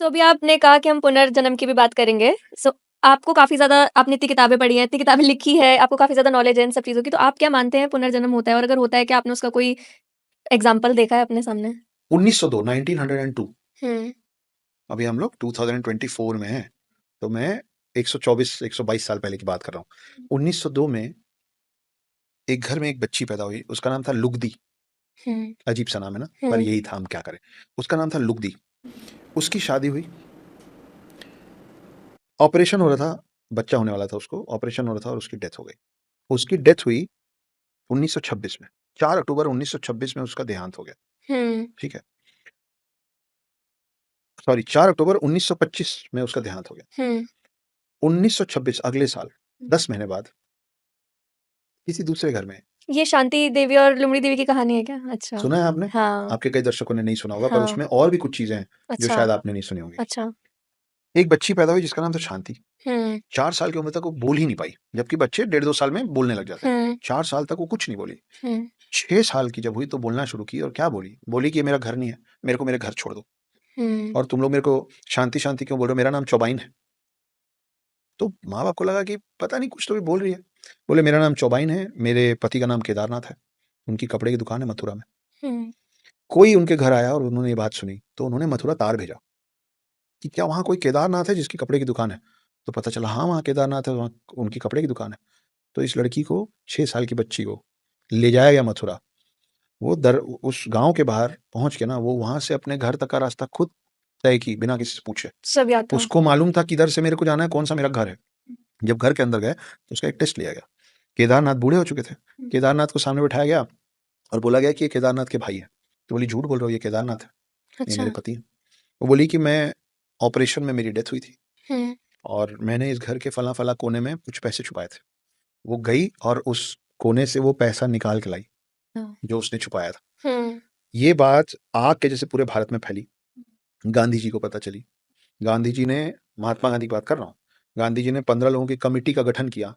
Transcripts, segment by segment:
अभी आपने कहा कि हम पुनर्जन्म की भी बात करेंगे। आपको काफ़ी ज़्यादा आपने इतनी किताबें पढ़ी हैं, इतनी किताबें लिखी है, आपको काफ़ी ज़्यादा नॉलेज है इन सब चीज़ों की, तो आप क्या मानते हैं पुनर्जन्म होता है? और अगर होता है, क्या आपने उसका कोई एग्ज़ाम्पल देखा है अपने सामने? 1902 1902 हुँ। अभी हम लोग 2024 में हैं, तो मैं 124 122 साल पहले की बात कर रहा हूँ। 1902 में एक घर में एक बच्ची पैदा हुई, उसका नाम था लुगदी। हुँ। अजीब सा नाम है ना, पर हुँ। यही था, हम क्या करें। उसका नाम था लुगदी। उसकी शादी हुई, ऑपरेशन हो रहा था, बच्चा होने वाला था उसको, ऑपरेशन हो रहा था और उसकी डेथ हो गई। उसकी डेथ हुई 1926 में, 4 अक्टूबर 1926 में उसका देहांत हो गया। हुँ। ठीक है, सॉरी 4 अक्टूबर 1925 में उसका देहांत हो गया। हुँ। 1926 अगले साल 10 महीने बाद किसी दूसरे घर में, ये शांति देवी और लुमड़ी देवी की कहानी है क्या? अच्छा। सुना है आपने? हाँ। आपके कई दर्शकों ने नहीं सुना होगा, पर हाँ। उसमें और भी कुछ चीजें हैं जो अच्छा। शायद आपने नहीं सुनी होंगी। अच्छा। एक बच्ची पैदा हुई जिसका नाम था शांति। हुँ। 4 साल की उम्र तक वो बोल ही नहीं पाई, जबकि बच्चे 1.5-2 साल में बोलने लग जाते हैं। हुँ। 4 साल तक वो कुछ नहीं बोली। हुँ। 6 साल की जब हुई तो बोलना शुरू की, और क्या बोली? बोली कि ये मेरा घर नहीं है, मेरे को मेरे घर छोड़ दो, हुँ। और तुम लोग मेरे को शांति-शांति क्यों बोल रहे हो? मेरा नाम चौबाइन है। तो माँ-बाप को लगा कि पता नहीं, कुछ तो भी बोल रही है। बोले मेरा नाम चौबाइन है, मेरे पति का नाम केदारनाथ है, उनकी कपड़े की दुकान है मथुरा में। हुँ। कोई उनके घर आया और उन्होंने ये बात सुनी, तो उन्होंने मथुरा तार भेजा कि क्या वहाँ कोई केदारनाथ है जिसकी कपड़े की दुकान है? तो पता चला हाँ, वहाँ केदारनाथ है, वहाँ उनकी कपड़े की दुकान है। तो इस लड़की को, 6 साल की बच्ची को ले जाया गया मथुरा। वो उस गाँव के बाहर पहुँच के ना, वो वहाँ से अपने घर तक का रास्ता खुद तय की, बिना किसी से पूछे। सब याद था। उसको मालूम था किधर से मेरे को जाना है, कौन-सा मेरा घर है। जब घर के अंदर गए, तो उसका एक टेस्ट लिया गया। केदारनाथ बूढ़े हो चुके थे। केदारनाथ को सामने बिठाया गया और बोला गया कि ये केदारनाथ के भाई हैं। तो बोली झूठ बोल रहे हो, ये केदारनाथ है, ये अच्छा। मेरे पति हैं। वो बोली कि मैं ऑपरेशन में मेरी डेथ हुई थी, हुँ। और मैंने इस घर के फलाँ-फलाँ कोने में कुछ पैसे छुपाए थे। वो गई और उस कोने से वो पैसा निकाल के लाई, हाँ। जो उसने छुपाया था। हुँ। ये बात आग के जैसे पूरे भारत में फैली। गांधी जी को पता चली। गांधी जी ने, महात्मा गांधी की बात कर रहा हूँ, गांधी जी ने 15 लोगों की कमिटी का गठन किया।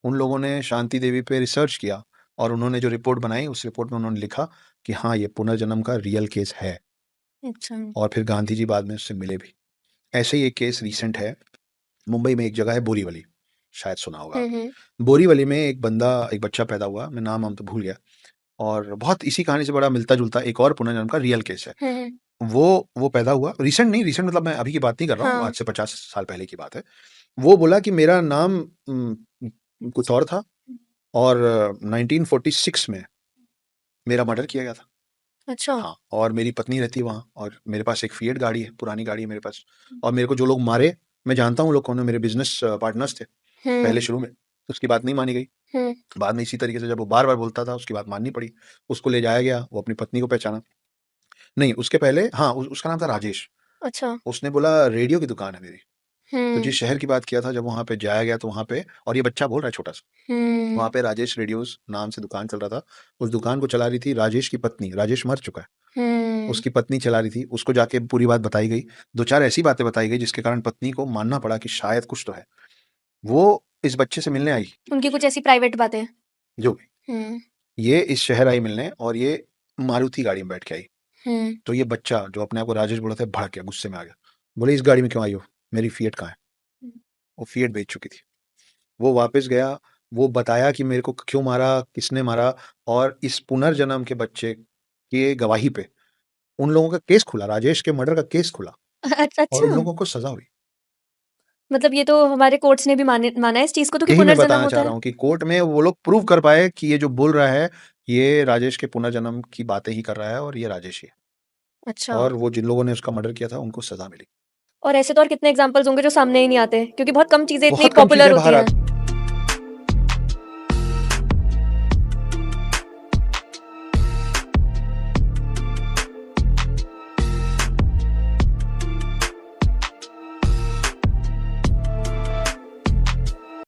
उन लोगों ने शांति देवी पे रिसर्च किया, और उन्होंने जो रिपोर्ट बनाई, उस रिपोर्ट में उन्होंने लिखा कि हाँ, ये पुनर्जन्म का रियल केस है। अच्छा। और फिर गांधी जी बाद में उससे मिले भी। ऐसे ही एक केस रिसेंट है, मुंबई में एक जगह है बोरीवली, शायद सुना होगा हुँ। आपने। हुँ। बोरीवली में एक बच्चा पैदा हुआ, मैं नाम तो भूल गया, और बहुत इसी कहानी से बड़ा मिलता जुलता एक और पुनर्जन्म का रियल केस है। हुँ। हुँ। वो पैदा हुआ, रिसेंट नहीं, रिसेंट मतलब मैं अभी की बात नहीं कर रहा हूँ, हाँ। आज से 50 साल पहले की बात है। वो बोला कि मेरा नाम कुछ और था, और 1946 में मेरा मर्डर किया गया था। अच्छा। हाँ, और मेरी पत्नी रहती है वहाँ, और मेरे पास एक फिएट गाड़ी है, पुरानी गाड़ी है मेरे पास, और मेरे को जो लोग मारे, मैं जानता हूँ लोग कौन है, मेरे बिजनेस पार्टनर्स थे हुँ। पहले शुरू में। उसकी बात नहीं मानी गई। हुँ। बाद में इसी तरीके से जब वो बार-बार बोलता था, उसकी बात माननी पड़ी। उसको ले जाया गया, वो अपनी पत्नी को पहचाना। नहीं, उसके पहले हाँ, उसका नाम था राजेश। अच्छा। उसने बोला रेडियो की दुकान है मेरी। तो हुँ। जिस शहर की बात किया था, जब वहाँ पे जाया गया, तो वहाँ पे, और ये बच्चा बोल रहा है छोटा-सा, वहाँ हुँ। पे राजेश रेडियोज़ नाम से दुकान चल रहा था। उस दुकान को चला रही थी राजेश की पत्नी, राजेश मर चुका है। हुँ। उसकी पत्नी चला रही थी, उसको जाके पूरी बात बताई गई। 2-4 ऐसी बातें बताई गई जिसके कारण पत्नी को मानना पड़ा कि शायद कुछ तो है। वो इस बच्चे से मिलने आई, उनकी कुछ ऐसी प्राइवेट बातें। जो भी। हुँ। ये इस शहर आई मिलने, और ये मारुति गाड़ी में बैठ के आई। हुँ। तो ये बच्चा जो अपने आप को राजेश बोला था, भड़क गया, गुस्से में आ गया। बोले इस गाड़ी में क्यों आई हो? मेरी फिएट कहाँ है? वो फिएट बेच चुकी थी। वो वापस गया, वो बताया कि मेरे को क्यों मारा, किसने मारा, और इस पुनर्जन्म के बच्चे की गवाही पे उन लोगों का केस खुला, राजेश के मर्डर का केस खुला, और उन अच्छा। लोगों को सजा हुई। मतलब ये तो हमारे कोर्ट्स ने भी माना है इस चीज़ को तो कि यही मैं पुनर्जन्म बताना होता चाह रहा है। हूँ कि कोर्ट में वो लोग प्रूव कर पाए कि ये जो बोल रहा है, ये राजेश के पुनर्जन्म की बातें ही कर रहा है, और ये राजेश ही है। अच्छा। और वो जिन लोगों ने उसका मर्डर किया था, उनको सजा मिली। और ऐसे तो और कितने एग्ज़ाम्पल्स होंगे जो सामने ही नहीं आते क्योंकि बहुत कम चीज़ें इतनी बहुत कम पॉपुलर चीजें होती बाहर हैं। आती